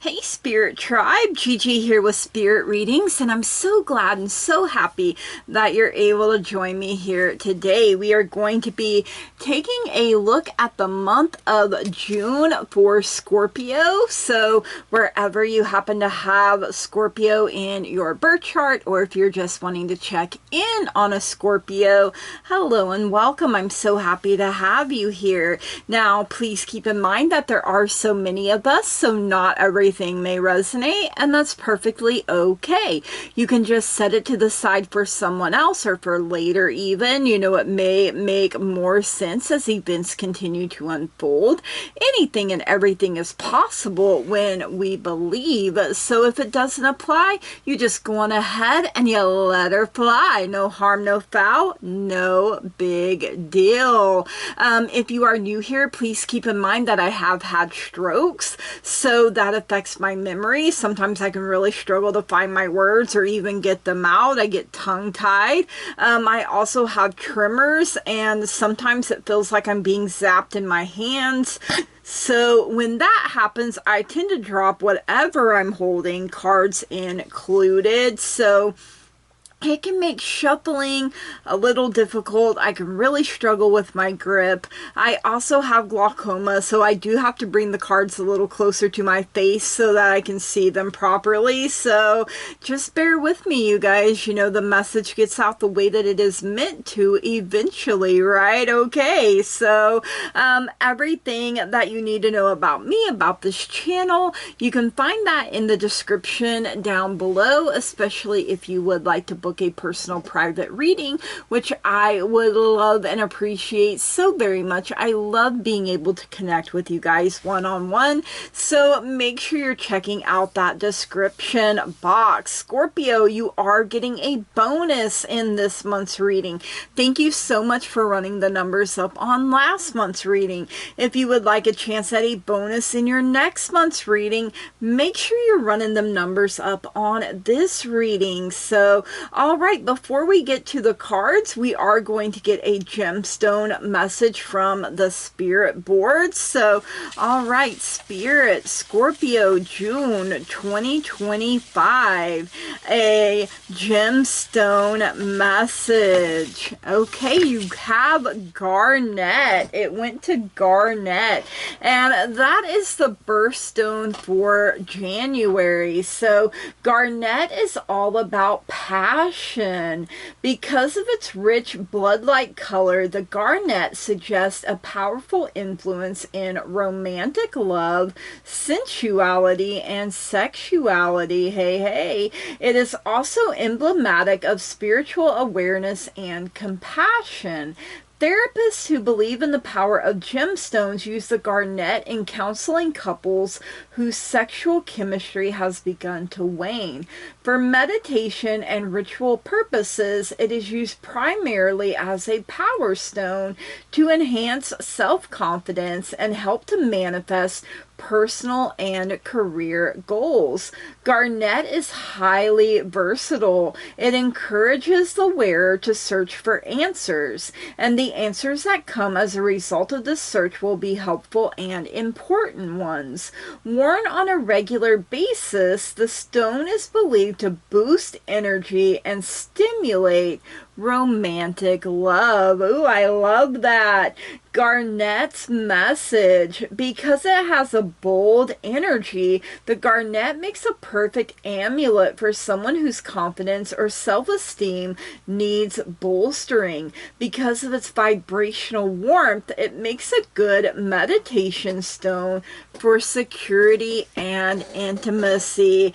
Hey Spirit Tribe, Gigi here with Spirit Readings, and I'm so glad and so happy that you're able to join me here today. We are going to be taking a look at the month of June for Scorpio. So wherever you happen to have Scorpio in your birth chart, or if you're just wanting to check in on a Scorpio, hello and welcome. I'm so happy to have you here. Now, please keep in mind that there are so many of us, so not everything may resonate, and that's perfectly okay. You can just set it to the side for someone else or for later even. You know, it may make more sense as events continue to unfold. Anything and everything is possible when we believe. So if it doesn't apply, you just go on ahead and you let her fly. No harm, no foul, no big deal. If you are new here, please keep in mind that I have had strokes, so that affects my memory. Sometimes I can really struggle to find my words or even get them out. I get tongue-tied. I also have tremors, and sometimes it feels like I'm being zapped in my hands. So when that happens, I tend to drop whatever I'm holding, cards included. So it can make shuffling a little difficult. I can really struggle with my grip. I also have glaucoma, so I do have to bring the cards a little closer to my face so that I can see them properly. So just bear with me, you guys. You know, the message gets out the way that it is meant to eventually, right? Okay, so everything that you need to know about me, about this channel, you can find that in the description down below, especially if you would like to book a personal private reading, which I would love and appreciate so very much. I love being able to connect with you guys one-on-one, so make sure you're checking out that description box. Scorpio, you are getting a bonus in this month's reading. Thank you so much for running the numbers up on last month's reading. If you would like a chance at a bonus in your next month's reading, make sure you're running them numbers up on this reading. So all right, before we get to the cards, we are going to get a gemstone message from the spirit board. So, all right, Spirit, Scorpio, June 2025, a gemstone message. Okay, you have Garnet. It went to Garnet, and that is the birthstone for January. So, Garnet is all about passion. Because of its rich blood-like color, the garnet suggests a powerful influence in romantic love, sensuality, and sexuality. Hey. It is also emblematic of spiritual awareness and compassion. Therapists who believe in the power of gemstones use the garnet in counseling couples whose sexual chemistry has begun to wane. For meditation and ritual purposes, it is used primarily as a power stone to enhance self-confidence and help to manifest personal and career goals. Garnet is highly versatile. It encourages the wearer to search for answers, and the answers that come as a result of this search will be helpful and important ones. Worn on a regular basis, the stone is believed to boost energy and stimulate romantic love. Ooh, I love that. Garnet's message. Because it has a bold energy, the garnet makes a perfect amulet for someone whose confidence or self-esteem needs bolstering. Because of its vibrational warmth, it makes a good meditation stone for security and intimacy.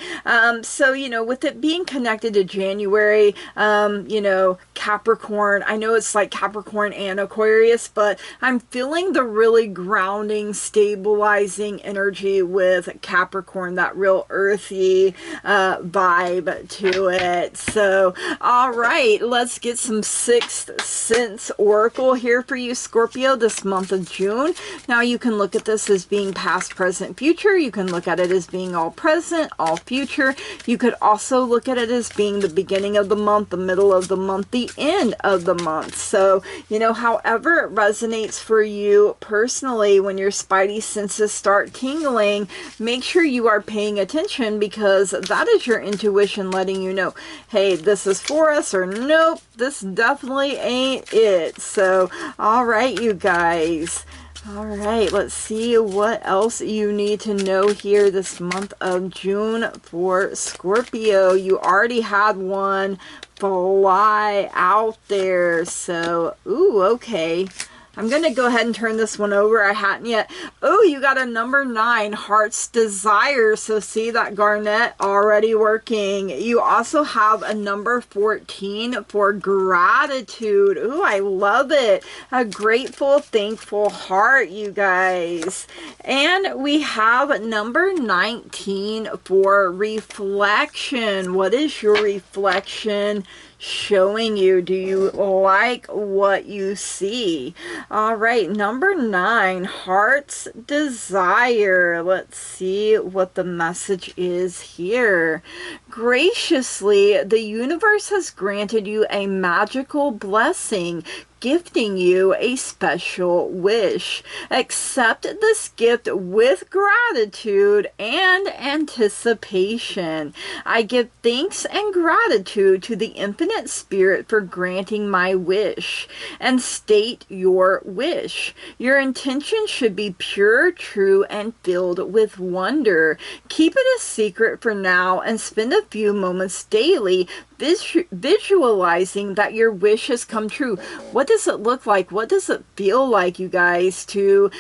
So, you know, with it being connected to January, you know, Capricorn, I know it's like Capricorn and Aquarius, but I'm feeling the really grounding, stabilizing energy with Capricorn, that real earthy vibe to it. So, all right, let's get some Sixth Sense Oracle here for you, Scorpio, this month of June. Now, you can look at this as being past, present, future. You can look at it as being all present, all future. You could also look at it as being the beginning of the month, the middle of the month, the the end of the month. So, you know, however it resonates for you personally, when your spidey senses start tingling, make sure you are paying attention, because that is your intuition letting you know, hey, this is for us, or nope, this definitely ain't it. So, all right, you guys. All right, let's see what else you need to know here this month of June for Scorpio. You already had one fly out there. So, ooh, okay. I'm going to go ahead and turn this one over. I hadn't yet. Oh, you got a number 9, Heart's Desire. So see that garnet already working. You also have a number 14 for Gratitude. Ooh, I love it. A grateful, thankful heart, you guys. And we have number 19 for Reflection. What is your reflection showing you? Do you like what you see? All right, number 9, Heart's Desire. Let's see what the message is here. Graciously, the universe has granted you a magical blessing, gifting you a special wish. Accept this gift with gratitude and anticipation. I give thanks and gratitude to the Infinite Spirit for granting my wish. And state your wish. Your intention should be pure, true, and filled with wonder. Keep it a secret for now and spend a few moments daily visualizing that your wish has come true. What does it look like? What does it feel like, you guys, to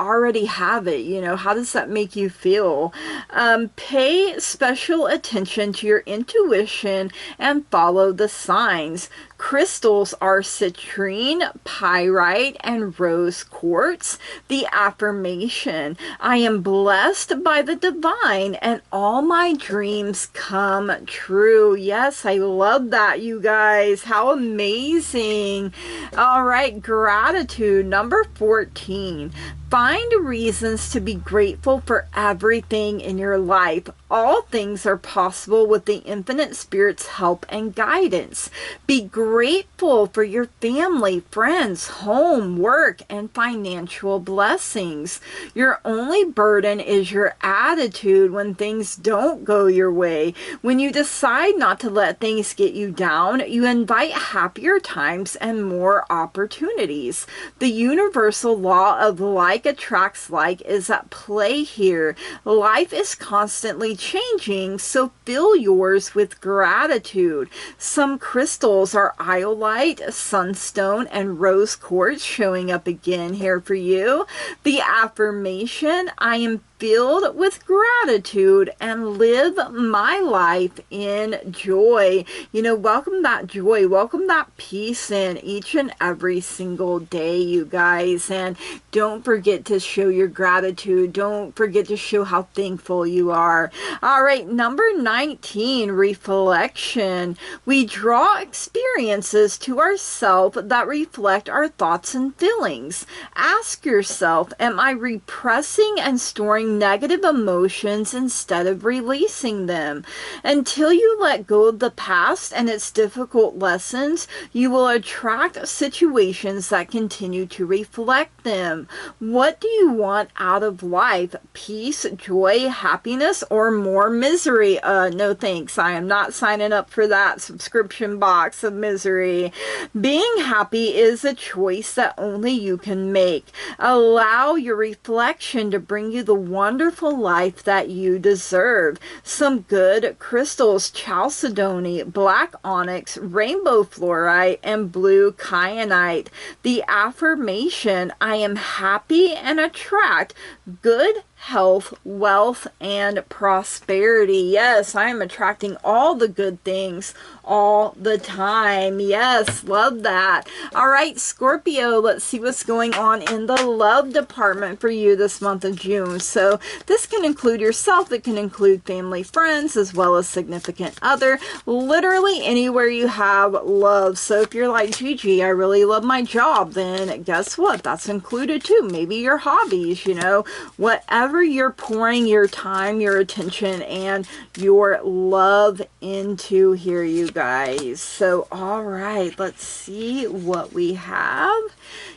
already have it? You know, how does that make you feel? Pay special attention to your intuition and follow the signs. Crystals are citrine, pyrite, and rose quartz. The affirmation: I am blessed by the divine and all my dreams come true. Yes, I love that, you guys. How amazing. All right, Gratitude, number 14. Find reasons to be grateful for everything in your life. All things are possible with the Infinite Spirit's help and guidance. Be grateful for your family, friends, home, work, and financial blessings. Your only burden is your attitude when things don't go your way. When you decide not to let things get you down, you invite happier times and more opportunities. The universal law of like attracts like is at play here. Life is constantly changing, so fill yours with gratitude. Some crystals are iolite, sunstone, and rose quartz showing up again here for you. The affirmation: I am filled with gratitude and live my life in joy. You know, welcome that joy, welcome that peace in each and every single day, you guys. And don't forget to show your gratitude. Don't forget to show how thankful you are. All right, number 19, Reflection. We draw experiences to ourselves that reflect our thoughts and feelings. Ask yourself, am I repressing and storing negative emotions instead of releasing them? Until you let go of the past and its difficult lessons, you will attract situations that continue to reflect them. What do you want out of life? Peace, joy, happiness, or more misery? No thanks. I am not signing up for that subscription box of misery. Being happy is a choice that only you can make. Allow your reflection to bring you the wonderful life that you deserve. Some good crystals: chalcedony, black onyx, rainbow fluorite, and blue kyanite. The affirmation: I am happy and attract good health, wealth, and prosperity. Yes, I am attracting all the good things all the time. Yes, love that. All right, Scorpio, let's see what's going on in the love department for you this month of June. So this can include yourself, it can include family, friends, as well as significant other, literally anywhere you have love. So if you're like, Gigi, I really love my job, then guess what? That's included too. Maybe your hobbies, you know, whatever whatever you're pouring your time, your attention, and your love into here, you guys. So, all right, let's see what we have.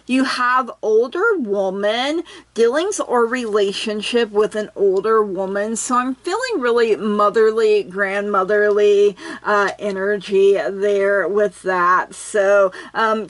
You have older woman, dealings or relationship with an older woman. So I'm feeling really motherly, grandmotherly energy there with that. So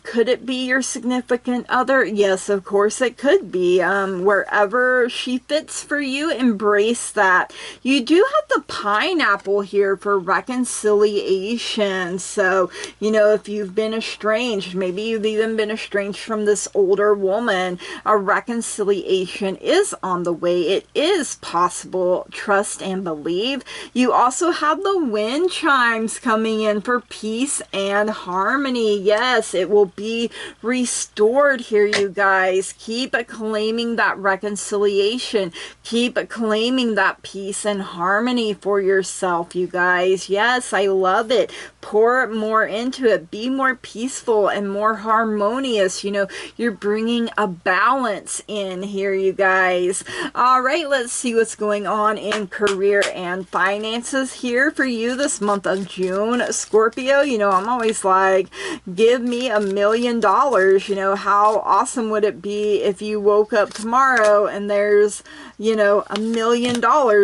could it be your significant other? Yes, of course it could be. Wherever she fits for you, embrace that. You do have the pineapple here for reconciliation. So, you know, if you've been estranged, maybe you've even been estranged from this older woman, a reconciliation is on the way. It is possible. Trust and believe. You also have the wind chimes coming in for peace and harmony. Yes, it will be restored here, you guys. Keep claiming that reconciliation. Keep claiming that peace and harmony for yourself, you guys. Yes, I love it. Pour more into it. Be more peaceful and more harmonious. You know, you're bringing a balance in here, you guys. All right, let's see what's going on in career and finances here for you this month of June. Scorpio, you know, I'm always like, give me $1 million. You know, how awesome would it be if you woke up tomorrow and there's, you know, $1 million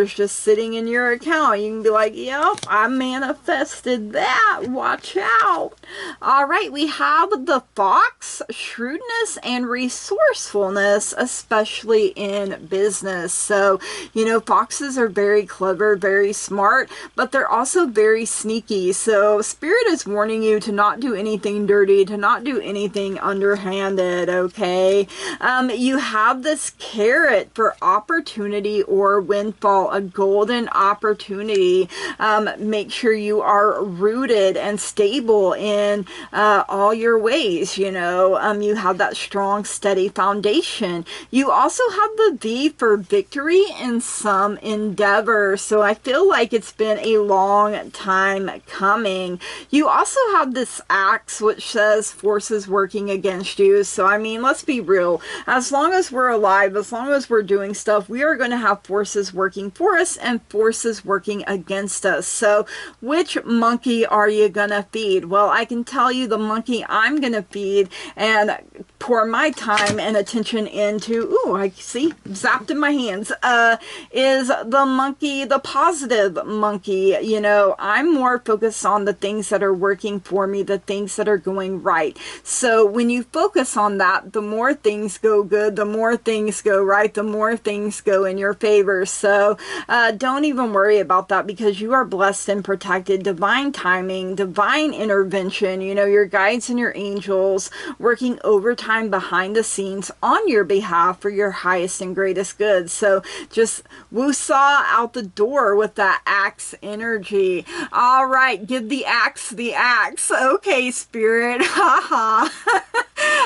just sitting in your account? You can be like, yep, I manifested that. Watch out. All right, we have the fox, shrewdness and resourcefulness, especially in business. So, you know, foxes are very clever, very smart, but they're also very sneaky. So Spirit is warning you to not do anything dirty, to not do anything underhanded, okay? You have this carrot for opportunity or windfall, a golden opportunity. Make sure you are rooted and stable in all your ways, you know. You have that strong, steady foundation. You also have the V for victory in some endeavor. So I feel like it's been a long time coming. You also have this axe, which says forces working against you. So, I mean, let's be real. As long as we're alive, as long as we're doing stuff, we are going to have forces working for us and forces working against us. So, which monkey are you going to feed? Well, I can tell you the monkey I'm going to feed and pour my time and attention into, ooh, I see, zapped in my hands, is the monkey, the positive monkey. You know, I'm more focused on the things that are working for me, the things that are going right. So when you focus on that, the more things go good, the more things go right, the more things go in your favor. So don't even worry about that, because you are blessed and protected. Divine timing, divine intervention, you know, your guides and your angels working overtime behind the scenes on your behalf for your highest and greatest good. So just woo-saw out the door with that axe energy. All right, give the axe the axe. Okay, Spirit. Haha.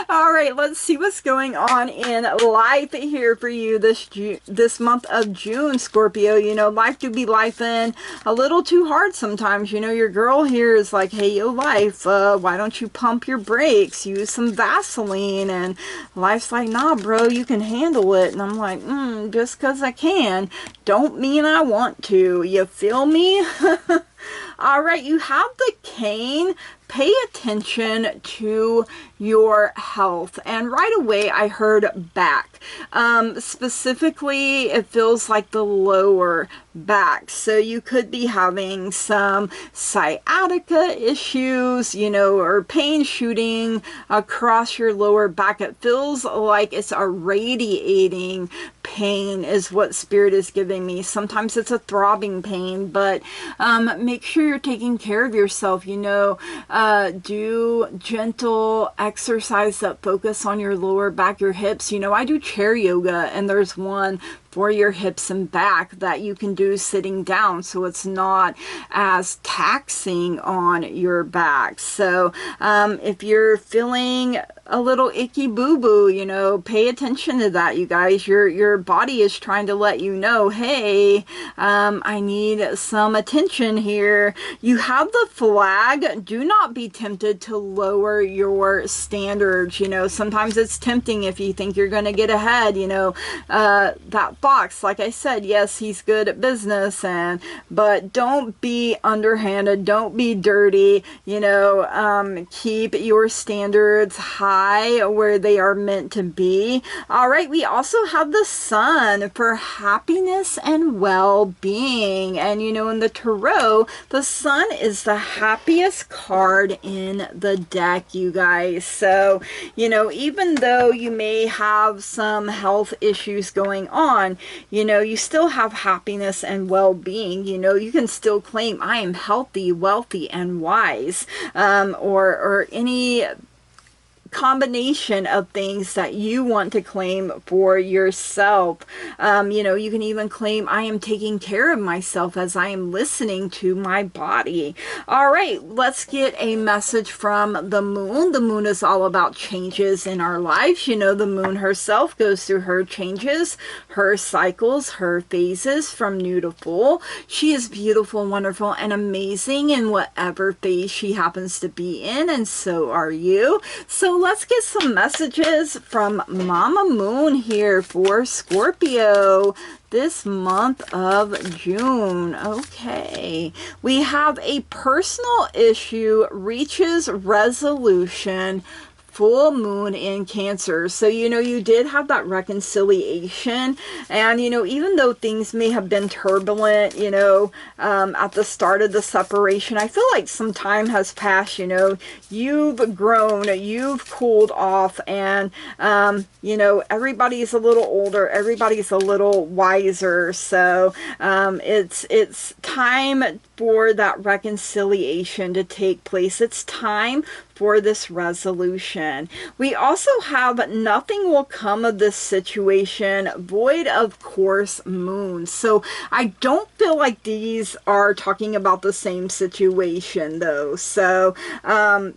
All right, let's see what's going on in life here for you this month of June, Scorpio. You know, life do be lifing a little too hard sometimes. You know, your girl here is like, hey, yo, life, why don't you pump your brakes, use some Vaseline? And life's like, nah, bro, you can handle it. And I'm like, just because I can don't mean I want to. You feel me? All right, you have the cane. Pay attention to your health. And right away I heard back. Specifically, it feels like the lower back. So you could be having some sciatica issues, you know, or pain shooting across your lower back. It feels like it's a radiating pain is what Spirit is giving me. Sometimes it's a throbbing pain, but make sure you're taking care of yourself. You know, do gentle exercise that focus on your lower back, your hips. You know, I do chair yoga, and there's one for your hips and back that you can do sitting down, so it's not as taxing on your back. So if you're feeling a little icky boo-boo, you know, pay attention to that, you guys. Your body is trying to let you know, hey, I need some attention here. You have the flag. Do not be tempted to lower your standards. You know, sometimes it's tempting if you think you're going to get ahead, you know, that Fox, like I said, yes, he's good at business, but don't be underhanded, don't be dirty, you know, keep your standards high where they are meant to be. All right, we also have the Sun for happiness and well-being. And you know, in the Tarot, the Sun is the happiest card in the deck, you guys. So, you know, even though you may have some health issues going on, you know, you still have happiness and well-being. You know, you can still claim, I am healthy, wealthy, and wise, or any combination of things that you want to claim for yourself. You know, you can even claim, I am taking care of myself as I am listening to my body. All right, let's get a message from the Moon. The Moon is all about changes in our lives. You know, the Moon herself goes through her changes, her cycles, her phases from new to full. She is beautiful, wonderful, and amazing in whatever phase she happens to be in, and so are you. So let's get some messages from Mama Moon here for Scorpio this month of June. Okay, we have a personal issue reaches resolution, full moon in Cancer. So, you know, you did have that reconciliation, and, you know, even though things may have been turbulent, you know, at the start of the separation, I feel like some time has passed. You know, you've grown, you've cooled off, and, you know, everybody's a little older, everybody's a little wiser. So, it's time for that reconciliation to take place. It's time for this resolution. We also have nothing will come of this situation, void of course moon. So I don't feel like these are talking about the same situation though. So,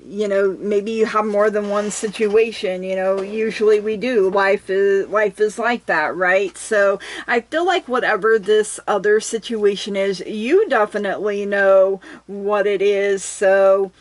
you know, maybe you have more than one situation, you know, usually we do. Life is like that, right? So I feel like whatever this other situation is, you definitely know what it is. So,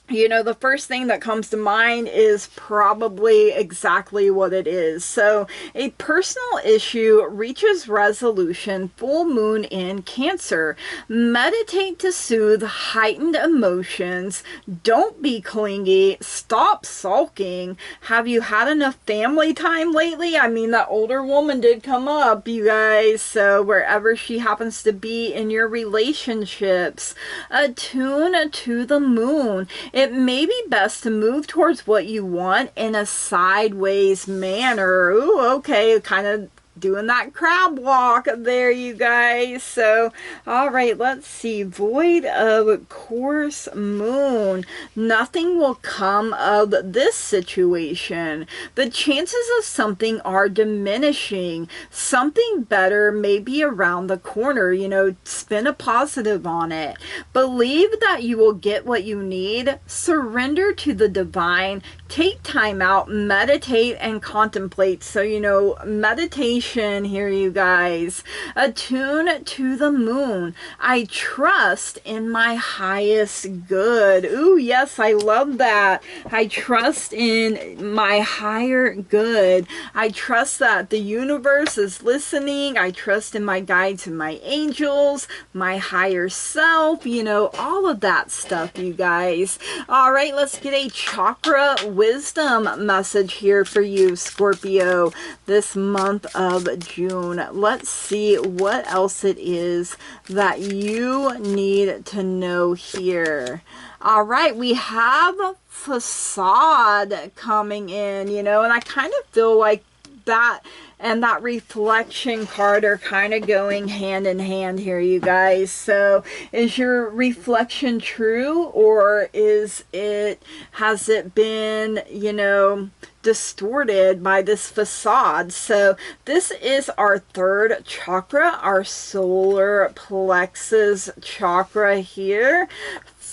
you know, the first thing that comes to mind is probably exactly what it is. So, a personal issue reaches resolution, full moon in Cancer. Meditate to soothe heightened emotions. Don't be clingy. Stop sulking. Have you had enough family time lately? I mean, that older woman did come up, you guys. So, wherever she happens to be in your relationships, attune to the moon. It may be best to move towards what you want in a sideways manner. Ooh, okay, kind of doing that crab walk there, you guys. So, all right, let's see. Void of course moon. Nothing will come of this situation. The chances of something are diminishing. Something better may be around the corner. You know, spin a positive on it. Believe that you will get what you need. Surrender to the divine. Take time out, meditate, and contemplate. So, you know, meditation here, you guys. Attune to the moon. I trust in my highest good. Ooh, yes, I love that. I trust in my higher good. I trust that the universe is listening. I trust in my guides and my angels, my higher self, you know, all of that stuff, you guys. All right, let's get a chakra wisdom message here for you, Scorpio, this month of June. Let's see what else it is that you need to know here. All right, we have facade coming in, you know, and I kind of feel like that and that reflection card are kind of going hand in hand here, you guys. So is your reflection true, or has it been, you know, distorted by this facade? So this is our third chakra, our solar plexus chakra here.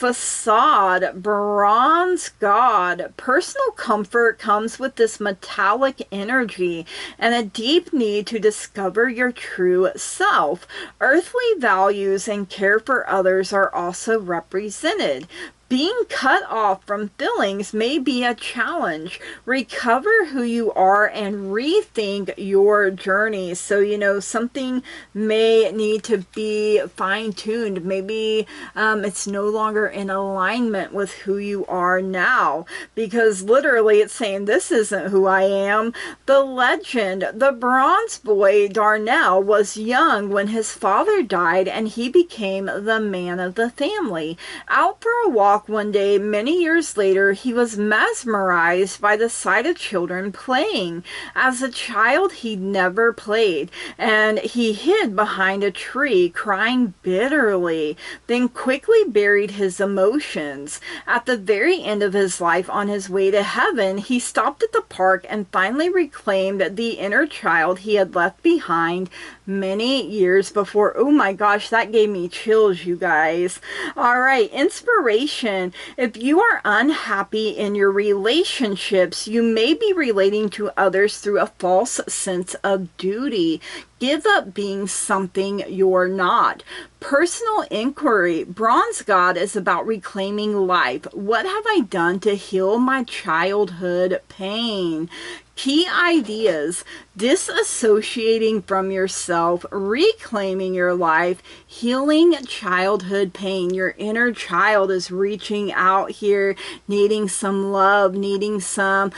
Facade, bronze god. Personal comfort comes with this metallic energy and a deep need to discover your true self. Earthly values and care for others are also represented. Being cut off from feelings may be a challenge. Recover who you are and rethink your journey. So, something may need to be fine-tuned. Maybe it's no longer in alignment with who you are now. Because literally it's saying, this isn't who I am. The legend, the bronze boy Darnell was young when his father died and he became the man of the family. Out for a walk one day, many years later, he was mesmerized by the sight of children playing. As a child, he never played, and he hid behind a tree, crying bitterly, then quickly buried his emotions. At the very end of his life, on his way to heaven, he stopped at the park and finally reclaimed the inner child he had left behind many years before. Oh my gosh, that gave me chills, you guys. All right, inspiration. If you are unhappy in your relationships, you may be relating to others through a false sense of duty. Give up being something you're not. Personal inquiry. Bronze God is about reclaiming life. What have I done to heal my childhood pain? Key ideas: disassociating from yourself, reclaiming your life, healing childhood pain. Your inner child is reaching out here, needing some love, needing some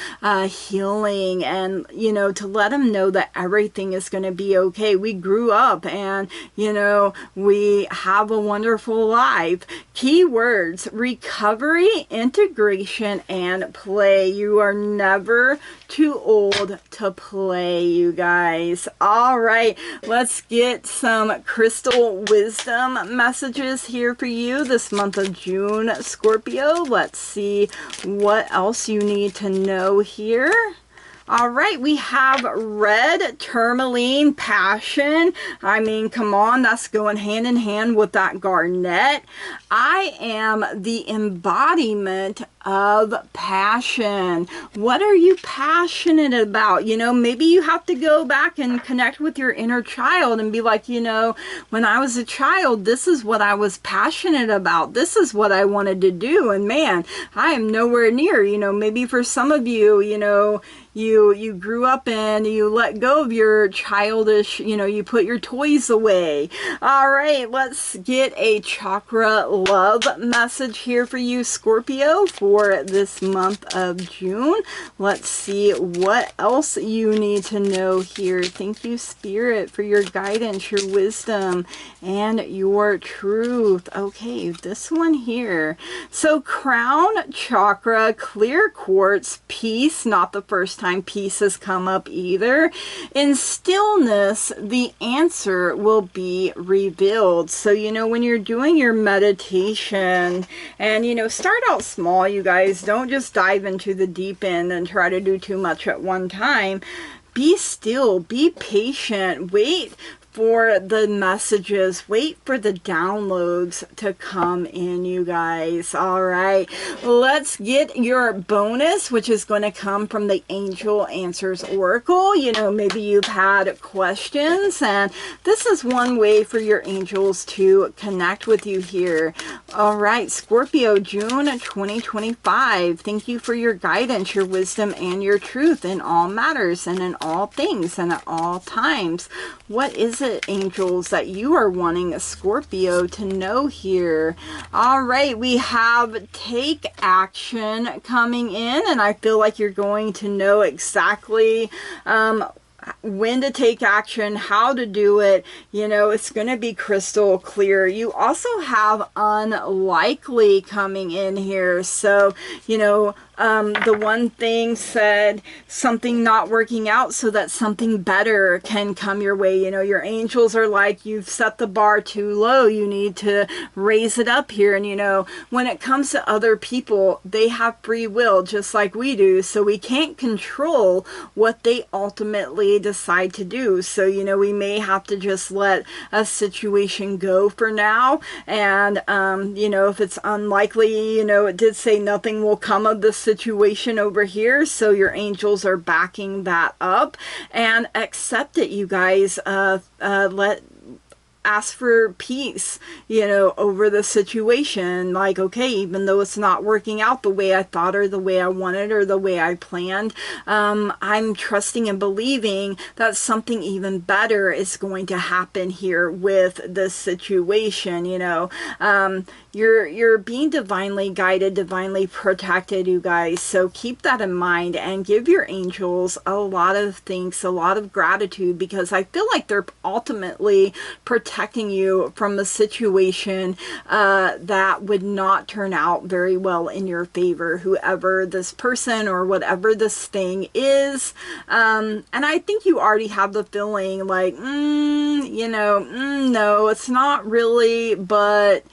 healing, and, to let them know that everything is going to be okay. We grew up and, we have a wonderful life. Keywords: recovery, integration, and play. You are never too old to play, you guys. All right, let's get some crystal wisdom messages here for you this month of June, Scorpio. Let's see what else you need to know here. All right, we have red tourmaline, passion. I mean, come on, that's going hand in hand with that garnet. I am the embodiment of passion. What are you passionate about? Maybe you have to go back and connect with your inner child and be like, when I was a child, this is what I was passionate about. This is what I wanted to do. And man, I am nowhere near, maybe for some of you, you grew up and you let go of your childish, you put your toys away. All right, let's get a chakra love message here for you, Scorpio, for this month of June. Let's see what else you need to know here. Thank you, Spirit, for your guidance, your wisdom, and your truth. Okay, this one here. So crown chakra, clear quartz, peace. Not the first time peace has come up either. In stillness, the answer will be revealed. So, when you're doing your meditation, and, start out small, you guys. Don't just dive into the deep end and try to do too much at one time. Be still, be patient, wait for the messages, wait for the downloads to come in, you guys. All right, let's get your bonus, which is going to come from the Angel Answers Oracle. Maybe you've had questions, and this is one way for your angels to connect with you here. All right, Scorpio, June 2025. Thank you for your guidance, your wisdom, and your truth in all matters and in all things and at all times. What is it, angels, that you are wanting a Scorpio to know here? All right, we have take action coming in, and I feel like you're going to know exactly when to take action, how to do it. It's going to be crystal clear. You also have unlikely coming in here. So, The one thing said something not working out so that something better can come your way. You know, your angels are like, you've set the bar too low. You need to raise it up here. And, you know, when it comes to other people, they have free will just like we do. So we can't control what they ultimately decide to do. So, you know, we may have to just let a situation go for now. And, you know, if it's unlikely, you know, it did say nothing will come of the situation over here. So your angels are backing that up, and accept it, you guys. Ask for peace, you know, over the situation. Like, okay, even though it's not working out the way I thought or the way I wanted or the way I planned, I'm trusting and believing that something even better is going to happen here with this situation. You know, you're being divinely guided, divinely protected, you guys. So keep that in mind and give your angels a lot of thanks, a lot of gratitude, because I feel like they're ultimately protecting you from a situation that would not turn out very well in your favor, whoever this person or whatever this thing is. And I think you already have the feeling like, you know, no, it's not really, but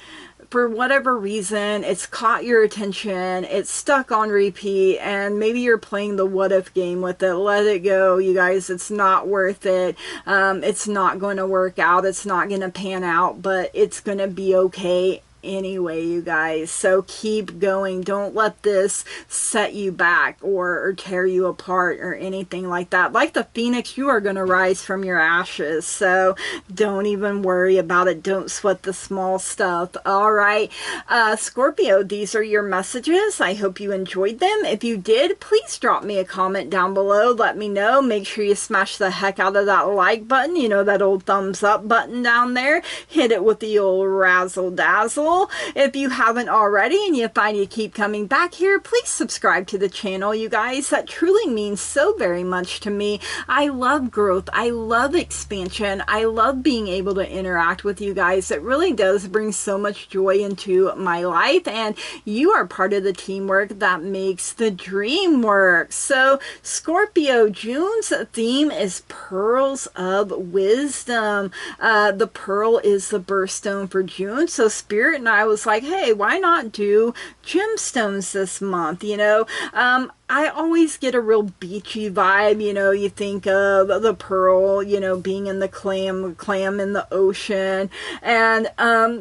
for whatever reason, it's caught your attention, it's stuck on repeat, and maybe you're playing the what if game with it. Let it go, you guys. It's not worth it. It's not going to work out. It's not going to pan out, but it's going to be okay anyway, you guys. So keep going. Don't let this set you back or tear you apart or anything like that. Like the phoenix, you are going to rise from your ashes. So don't even worry about it. Don't sweat the small stuff. All right, Scorpio, these are your messages. I hope you enjoyed them. If you did, please drop me a comment down below. Let me know. Make sure you smash the heck out of that like button. You know, that old thumbs up button down there. Hit it with the old razzle dazzle. If you haven't already and you find you keep coming back here, please subscribe to the channel, you guys. That truly means so very much to me. I love growth. I love expansion. I love being able to interact with you guys. It really does bring so much joy into my life, and you are part of the teamwork that makes the dream work. So Scorpio, June's theme is pearls of wisdom. The pearl is the birthstone for June. So Spirit and I was like, hey, why not do gemstones this month? You know, I always get a real beachy vibe. You know, you think of the pearl, you know, being in the clam in the ocean, and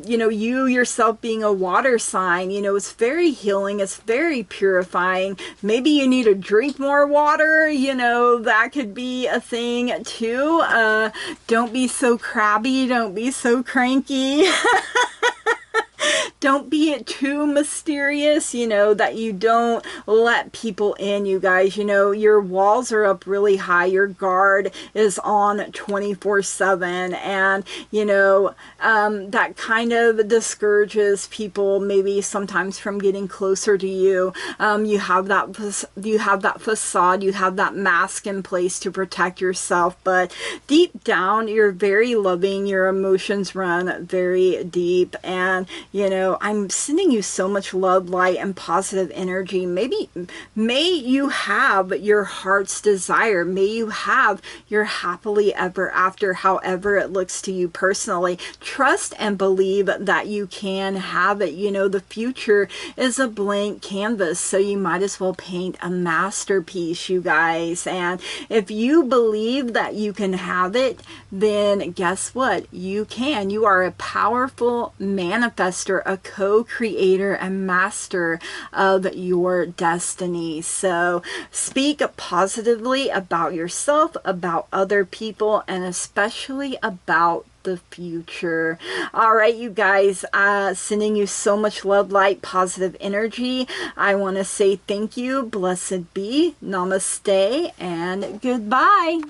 you know, you yourself being a water sign, you know, it's very healing, it's very purifying. Maybe you need to drink more water, you know, that could be a thing too. Don't be so crabby, don't be so cranky. Don't be too mysterious, you know, that you don't let people in, you guys. You know, your walls are up really high. Your guard is on 24/7. And, you know, that kind of discourages people maybe sometimes from getting closer to you. You have that facade, you have that mask in place to protect yourself. But deep down, you're very loving. Your emotions run very deep. And, you know, I'm sending you so much love, light, and positive energy. May you have your heart's desire. May you have your happily ever after, however it looks to you personally. Trust and believe that you can have it. You know, the future is a blank canvas, so you might as well paint a masterpiece, you guys. And if you believe that you can have it, then guess what? You can. You are a powerful manifester, a co-creator and master of your destiny. So speak positively about yourself, about other people, and especially about the future. All right, you guys, sending you so much love, light, positive energy. I want to say thank you, blessed be, namaste, and goodbye.